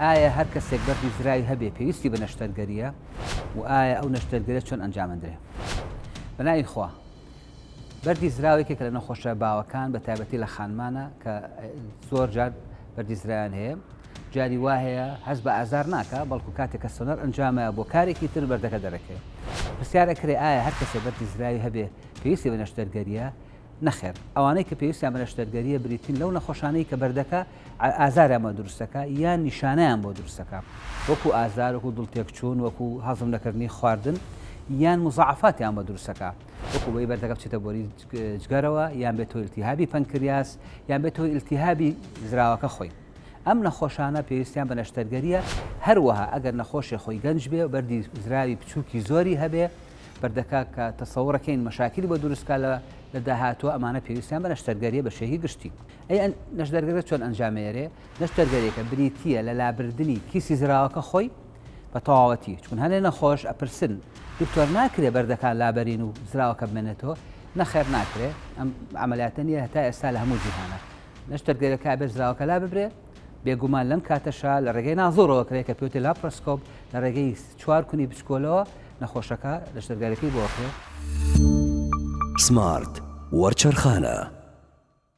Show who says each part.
Speaker 1: ئایا هەر کەسێک بەردی زراوی هەبێ پێویستی بە نەشتەرگەریە و ئایا ئەو نەشتەرگەریە چۆن ئەنجامەندرێ؟ بەناوی خوا بەردی زراوێکێک لە نەخۆشە باوەکان بە تایبەتی لە خانمانە کە زۆر جار بەردی زرایان هەیە، جاری وا هەیە هەست بە ئازار ناکە، بەڵکو کاتێک کە سۆنەر ئەنجامە بۆ کارێکی تر بەردەکە دەرەکەوێت. پرسیار ئەکرێ ئایا هەر کەسێک بەردی زراوی هەبێ پێویستی بە نەشتەرگەریە؟ نەخێر، ئەوانەی کە پێویستیان بە نەشتەرگەریە بریتین لەو نەخۆشانەی کە بەردەکە ئازاریان بۆ دروستەکە یان نیشانەیان بۆ دروستەکە، وەکو ئازار، وەکو دڵتێکچوون، وەکو هەزم نەکردنی خواردن یان مزعفاتیان بە دروستەکە، وەکو بۆی بەردەکە بچێتە بۆری جگەرەوە یان بێتەوە ئیلتیهابی پەنکریاس یان بێتەوە ئیلتیهابی زراوەکە خۆی. ئەم نەخۆشانە پێویستیان بە نەشتەرگەریە، هەروەها ئەگەر نەخۆشی خۆی گەنج بێ و بەردی زراوی بچووکی زۆری هەبێ بەردەکە کە تەسەوڕەکەین مەشاکلی بە دروستکە لە داهاتوە ئەمانە پێویستیان بە نەشتەرگەریە بە شێوەی گشتی. ئەی نەشتەرگەریە چۆن ئەنجامێرێ؟ نەشتەرگەریەکە بریتیە لە لابردنی کیسی زراوەکە خۆی بە تەواوەتی، چون هەنێ نەخۆش ئەپرسن دکتۆر ناکرێ بەردەکان لابەرین و زراوەکە بمێنێتەوە، نەخێر ناکرێ، ئەم عەمەلیاتە نیە هەتا ئێستا لە هەموو جیهانە. نەشتەرگەریەکە بێ زراوەکە لاببرێ، بێگومان لەم کاتەشا لە ڕێگەی نازۆڕەوە کرێ کە پێوتێ لاپرۆسکۆپ لە ڕێگەی 4 کونی بچکۆلەوە نەخۆشەکە نەشتەرگەریەکەی بۆ کرێ.
Speaker 2: سمارت وەرچەرخانە.